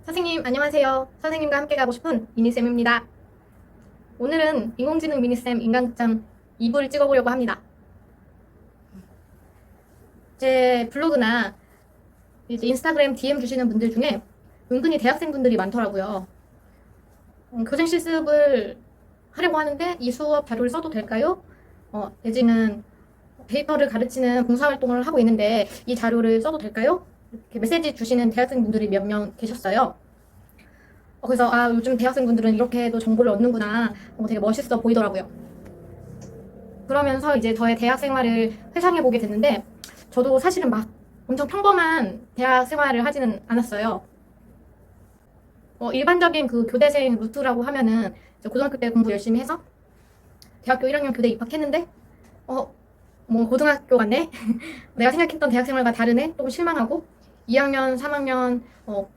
선생님 안녕하세요. 선생님과 함께 가고 싶은 미니쌤입니다. 오늘은 인공지능 미니쌤 인간극장 2부를 찍어보려고 합니다. 제 블로그나 이제 인스타그램 DM 주시는 분들 중에 은근히 대학생분들이 많더라고요. 교생 실습을 하려고 하는데 이 수업 자료를 써도 될까요? 내지는 데이터를 가르치는 봉사활동을 하고 있는데 이 자료를 써도 될까요? 이렇게 메시지 주시는 대학생분들이 몇 명 계셨어요. 그래서 요즘 대학생분들은 이렇게도 정보를 얻는구나. 되게 멋있어 보이더라고요. 그러면서 이제 저의 대학 생활을 회상해 보게 됐는데 저도 사실은 막 엄청 평범한 대학 생활을 하지는 않았어요. 일반적인 그 교대생 루트라고 하면은 고등학교 때 공부 열심히 해서 대학교 1학년 교대 입학했는데 뭐 고등학교 같네. 내가 생각했던 대학 생활과 다르네. 조금 실망하고 2학년, 3학년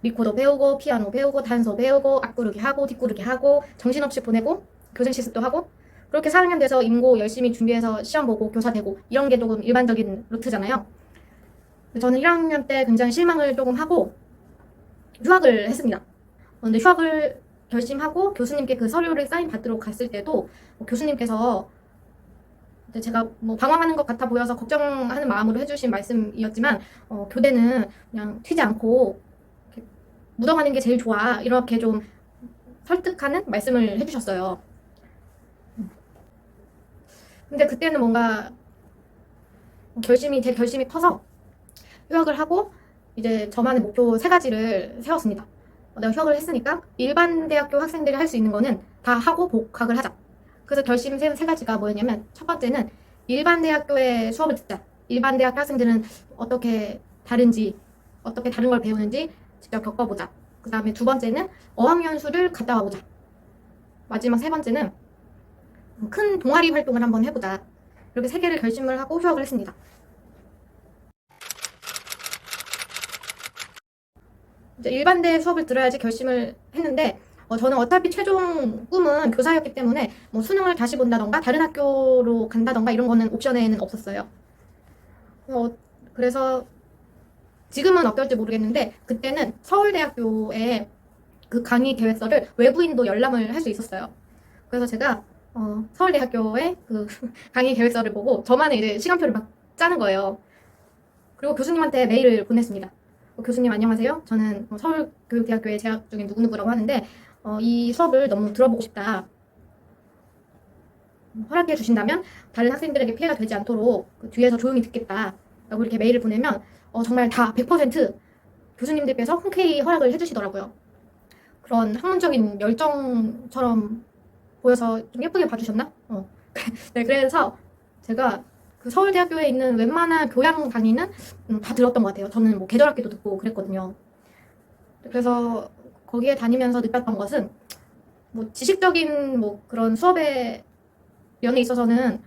리코더 배우고 피아노 배우고 단서 배우고 앞구르기 하고 뒷구르기 하고 정신없이 보내고 교생 실습도 하고 그렇게 4학년 돼서 임고 열심히 준비해서 시험 보고 교사 되고 이런 게 조금 일반적인 루트잖아요. 저는 1학년 때 굉장히 실망을 조금 하고 휴학을 했습니다. 근데 휴학을 결심하고 교수님께 그 서류를 사인 받도록 갔을 때도 교수님께서 제가 뭐 방황하는 것 같아 보여서 걱정하는 마음으로 해주신 말씀이었지만 교대는 그냥 튀지 않고 묻어가는 게 제일 좋아 이렇게 좀 설득하는 말씀을 해주셨어요. 근데 그때는 뭔가 제 결심이 커서 휴학을 하고 이제 저만의 목표 3가지를 세웠습니다. 내가 휴학을 했으니까 일반 대학교 학생들이 할 수 있는 거는 다 하고 복학을 하자. 그래서 결심 세운 3가지가 뭐였냐면 첫 번째는 일반 대학교의 수업을 듣자. 일반 대학 학생들은 어떻게 다른지, 어떻게 다른 걸 배우는지 직접 겪어보자. 그 다음에 2번째는 어학연수를 갔다 와보자. 마지막 3번째는 큰 동아리 활동을 한번 해보자. 이렇게 3개를 결심을 하고 휴학을 했습니다. 이제 일반대 수업을 들어야지 결심을 했는데 저는 어차피 최종 꿈은 교사였기 때문에 뭐 수능을 다시 본다던가 다른 학교로 간다던가 이런 거는 옵션에는 없었어요. 그래서 지금은 어떨지 모르겠는데 그때는 서울대학교에 그 강의 계획서를 외부인도 열람을 할 수 있었어요. 그래서 제가 서울대학교의 그 강의 계획서를 보고 저만의 이제 시간표를 막 짜는 거예요. 그리고 교수님한테 메일을 보냈습니다. 교수님 안녕하세요. 저는 서울교육대학교에 재학 중인 누구누구라고 하는데 이 수업을 너무 들어보고 싶다. 허락해 주신다면 다른 학생들에게 피해가 되지 않도록 그 뒤에서 조용히 듣겠다. 라고 이렇게 메일을 보내면 정말 다 100% 교수님들께서 흔쾌히 허락을 해주시더라고요. 그런 학문적인 열정처럼 보여서 좀 예쁘게 봐주셨나? 네, 그래서 제가 그 서울대학교에 있는 웬만한 교양 강의는 다 들었던 것 같아요. 저는 뭐 계절학기도 듣고 그랬거든요. 그래서 거기에 다니면서 느꼈던 것은 뭐 지식적인 뭐 그런 수업의 면에 있어서는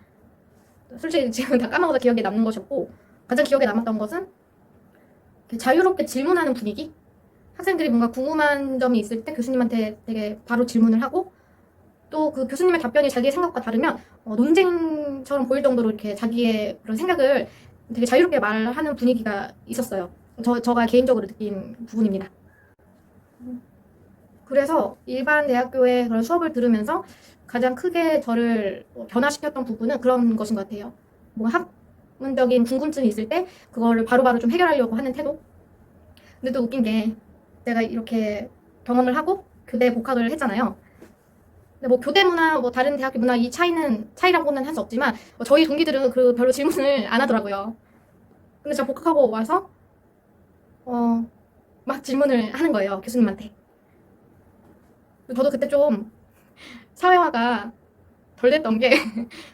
솔직히 지금 다 까먹어서 기억에 남는 것이었고 가장 기억에 남았던 것은 자유롭게 질문하는 분위기? 학생들이 뭔가 궁금한 점이 있을 때 교수님한테 되게 바로 질문을 하고 또 그 교수님의 답변이 자기의 생각과 다르면 논쟁처럼 보일 정도로 이렇게 자기의 그런 생각을 되게 자유롭게 말하는 분위기가 있었어요. 저가 개인적으로 느낀 부분입니다. 그래서 일반 대학교의 그런 수업을 들으면서 가장 크게 저를 변화시켰던 부분은 그런 것인 것 같아요. 뭐 학문적인 궁금증이 있을 때 그거를 바로바로 좀 해결하려고 하는 태도. 근데 또 웃긴 게 내가 이렇게 경험을 하고 교대 복학을 했잖아요. 근데 뭐 교대 문화, 뭐 다른 대학교 문화 이 차이라고는 할 수 없지만 저희 동기들은 그 별로 질문을 안 하더라고요. 근데 제가 복학하고 와서 막 질문을 하는 거예요 교수님한테. 저도 그때 좀 사회화가 덜 됐던 게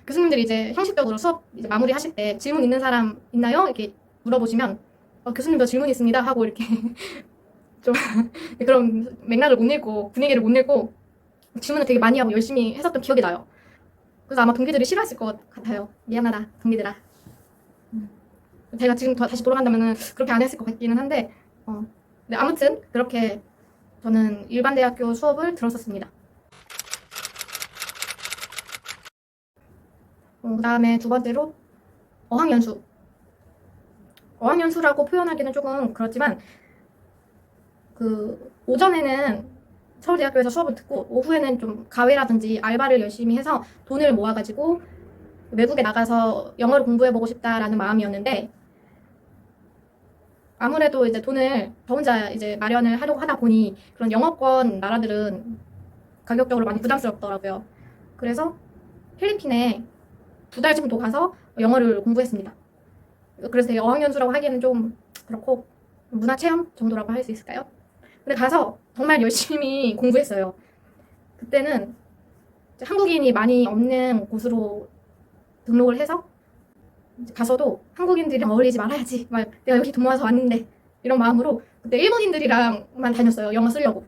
교수님들이 이제 형식적으로 수업 이제 마무리하실 때 질문 있는 사람 있나요? 이렇게 물어보시면 교수님 저 질문 있습니다 하고 이렇게 좀 그런 맥락을 못 읽고 분위기를 못 읽고 질문을 되게 많이 하고 열심히 했었던 기억이 나요. 그래서 아마 동기들이 싫어했을 것 같아요. 미안하다 동기들아. 제가 지금 다시 돌아간다면 그렇게 안 했을 것 같기는 한데 네, 아무튼 그렇게 저는 일반 대학교 수업을 들었었습니다. 그 다음에 2번째로 어학연수. 어학연수라고 표현하기는 조금 그렇지만 그 오전에는 서울대학교에서 수업을 듣고 오후에는 좀 가외라든지 알바를 열심히 해서 돈을 모아가지고 외국에 나가서 영어를 공부해보고 싶다라는 마음이었는데, 아무래도 이제 돈을 저 혼자 이제 마련을 하려고 하다 보니 그런 영어권 나라들은 가격적으로 많이 부담스럽더라고요. 그래서 필리핀에 2달 정도 가서 영어를 공부했습니다. 그래서 되게 어학연수라고 하기에는 좀 그렇고 문화체험 정도라고 할 수 있을까요? 근데 가서 정말 열심히 공부했어요. 그때는 한국인이 많이 없는 곳으로 등록을 해서 가서도 한국인들이랑 어울리지 말아야지. 막 내가 여기 돈 모아서 왔는데 이런 마음으로 그때 일본인들이랑만 다녔어요. 영어 쓰려고.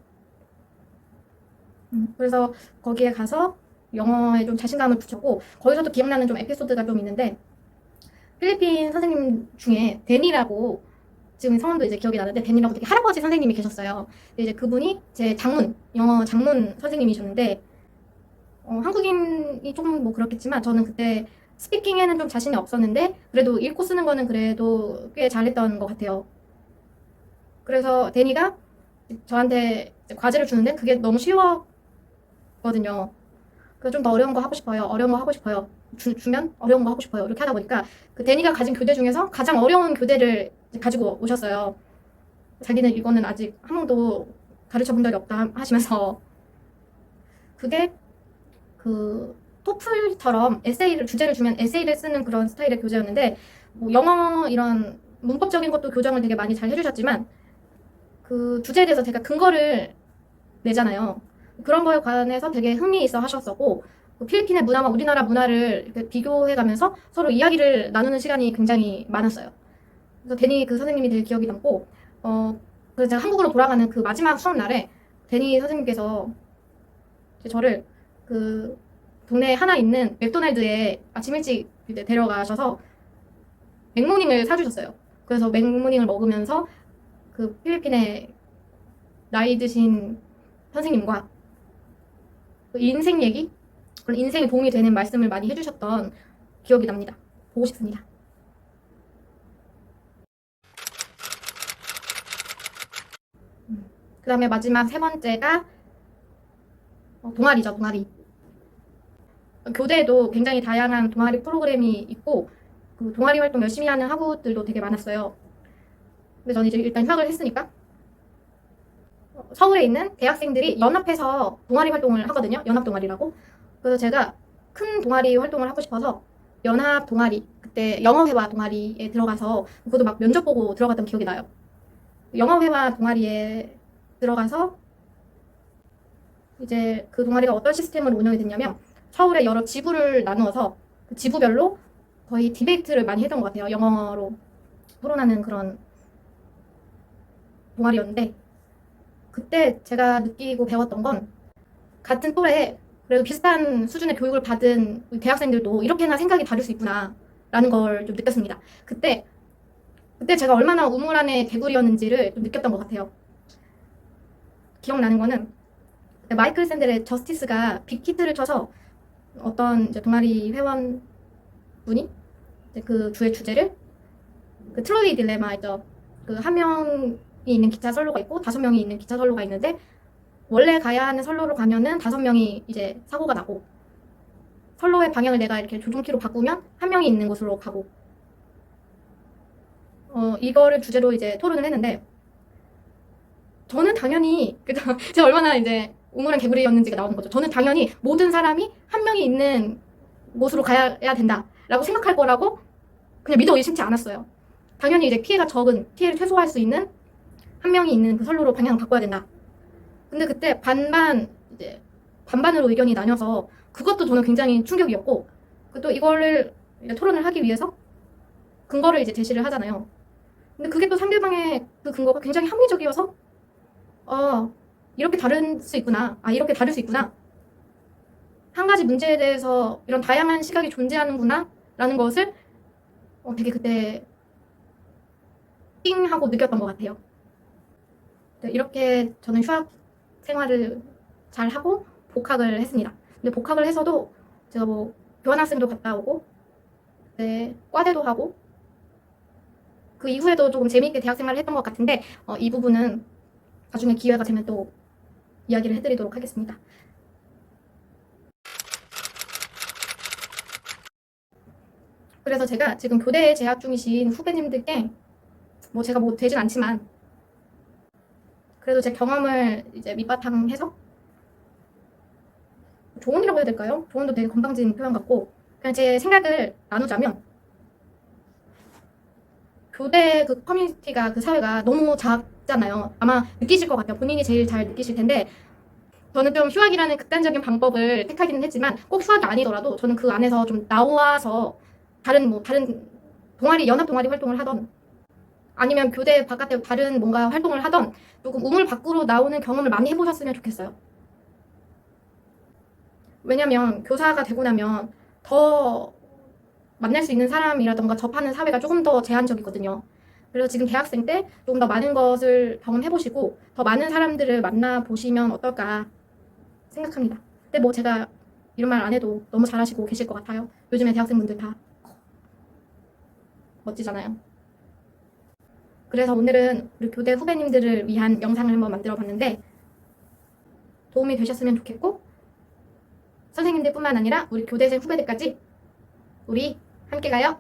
그래서 거기에 가서 영어에 좀 자신감을 붙였고, 거기서도 기억나는 좀 에피소드가 좀 있는데, 필리핀 선생님 중에 데니라고, 지금 성함도 이제 기억이 나는데 데니라고 되게 할아버지 선생님이 계셨어요. 이제 그분이 제 영어 장문 선생님이셨는데, 한국인이 좀 뭐 그렇겠지만 저는 그때 스피킹에는 좀 자신이 없었는데 그래도 읽고 쓰는 거는 그래도 꽤 잘했던 것 같아요. 그래서 데니가 저한테 과제를 주는데 그게 너무 쉬웠거든요. 그래서 좀 더 어려운 거 하고 싶어요. 어려운 거 하고 싶어요. 주면 어려운 거 하고 싶어요. 이렇게 하다 보니까 그 데니가 가진 교재 중에서 가장 어려운 교재를 가지고 오셨어요. 자기는 이거는 아직 한 번도 가르쳐 본 적이 없다 하시면서, 그게 그 토플처럼 에세이를 주제를 주면 에세이를 쓰는 그런 스타일의 교재였는데, 뭐 영어 이런 문법적인 것도 교정을 되게 많이 잘 해주셨지만 그 주제에 대해서 제가 근거를 내잖아요. 그런 거에 관해서 되게 흥미있어 하셨었고, 그 필리핀의 문화와 우리나라 문화를 이렇게 비교해가면서 서로 이야기를 나누는 시간이 굉장히 많았어요. 그래서 데니 그 선생님이 되게 기억이 남고, 그래서 제가 한국으로 돌아가는 그 마지막 수업 날에 데니 선생님께서 저를 그 동네에 하나 있는 맥도날드에 아침 일찍 데려가셔서 맥모닝을 사주셨어요. 그래서 맥모닝을 먹으면서 그 필리핀의 나이 드신 선생님과 그 인생 얘기, 그런 인생에 도움이 되는 말씀을 많이 해주셨던 기억이 납니다. 보고 싶습니다. 그 다음에 마지막 세 번째가 동아리죠, 동아리. 교대에도 굉장히 다양한 동아리 프로그램이 있고, 그 동아리 활동 열심히 하는 학우들도 되게 많았어요. 근데 저는 이제 일단 휴학을 했으니까 서울에 있는 대학생들이 연합해서 동아리 활동을 하거든요. 연합 동아리라고. 그래서 제가 큰 동아리 활동을 하고 싶어서 연합 동아리, 그때 영어회화 동아리에 들어가서, 그것도 막 면접 보고 들어갔던 기억이 나요. 영어회화 동아리에 들어가서 이제 그 동아리가 어떤 시스템으로 운영이 됐냐면, 서울에 여러 지부를 나누어서 그 지부별로 거의 디베이트를 많이 했던 것 같아요. 영어로 토론하는 그런 동아리였는데, 그때 제가 느끼고 배웠던 건, 같은 또래 그래도 비슷한 수준의 교육을 받은 대학생들도 이렇게나 생각이 다를 수 있구나 라는 걸 좀 느꼈습니다. 그때 제가 얼마나 우물 안의 개구리였는지를 좀 느꼈던 것 같아요. 기억나는 거는 마이클 샌델의 저스티스가 빅히트를 쳐서 어떤 이제 동아리 회원 분이 그 주의 주제를 그 트로이 딜레마 있죠. 그 한 명이 있는 기차 선로가 있고 5명이 있는 기차 선로가 있는데, 원래 가야 하는 선로로 가면은 5명이 이제 사고가 나고, 선로의 방향을 내가 이렇게 조종키로 바꾸면 1명이 있는 곳으로 가고, 이거를 주제로 이제 토론을 했는데, 저는 당연히 제가 얼마나 이제 우물한 개구리였는지가 나오는 거죠. 저는 당연히 모든 사람이 1명이 있는 곳으로 가야 된다라고 생각할 거라고 그냥 믿어 의심치 않았어요. 당연히 이제 피해가 적은, 피해를 최소화할 수 있는 1명이 있는 그 선로로 방향을 바꿔야 된다. 근데 그때 반반으로 의견이 나뉘어서 그것도 저는 굉장히 충격이었고, 또 이거를 토론을 하기 위해서 근거를 이제 제시를 하잖아요. 근데 그게 또 상대방의 그 근거가 굉장히 합리적이어서, 이렇게 다를 수 있구나. 이렇게 다를 수 있구나. 한 가지 문제에 대해서 이런 다양한 시각이 존재하는구나 라는 것을 되게 그때 띵 하고 느꼈던 것 같아요. 이렇게 저는 휴학 생활을 잘 하고 복학을 했습니다. 근데 복학을 해서도 제가 뭐 교환학생도 갔다 오고, 과대도 하고, 그 이후에도 조금 재미있게 대학 생활을 했던 것 같은데, 이 부분은 나중에 기회가 되면 또 이야기를 해드리도록 하겠습니다. 그래서 제가 지금 교대에 재학 중이신 후배님들께 뭐 제가 뭐 되진 않지만 그래도 제 경험을 이제 밑바탕해서 조언이라고 해야 될까요? 조언도 되게 건방진 표현 같고 그냥 제 생각을 나누자면 교대 그 커뮤니티가 그 사회가 너무 작잖아요. 아마 느끼실 것 같아요. 본인이 제일 잘 느끼실 텐데 저는 좀 휴학이라는 극단적인 방법을 택하기는 했지만 꼭 휴학이 아니더라도 저는 그 안에서 좀 나와서 다른 동아리 연합 동아리 활동을 하던 아니면 교대 바깥에 다른 뭔가 활동을 하던 조금 우물 밖으로 나오는 경험을 많이 해보셨으면 좋겠어요. 왜냐면 교사가 되고 나면 더 만날 수 있는 사람이라던가 접하는 사회가 조금 더 제한적이거든요. 그래서 지금 대학생 때 조금 더 많은 것을 경험해보시고 더 많은 사람들을 만나보시면 어떨까 생각합니다. 근데 뭐 제가 이런 말 안 해도 너무 잘하시고 계실 것 같아요. 요즘에 대학생분들 다 멋지잖아요. 그래서 오늘은 우리 교대 후배님들을 위한 영상을 한번 만들어 봤는데 도움이 되셨으면 좋겠고 선생님들 뿐만 아니라 우리 교대생 후배들까지 우리 함께 가요.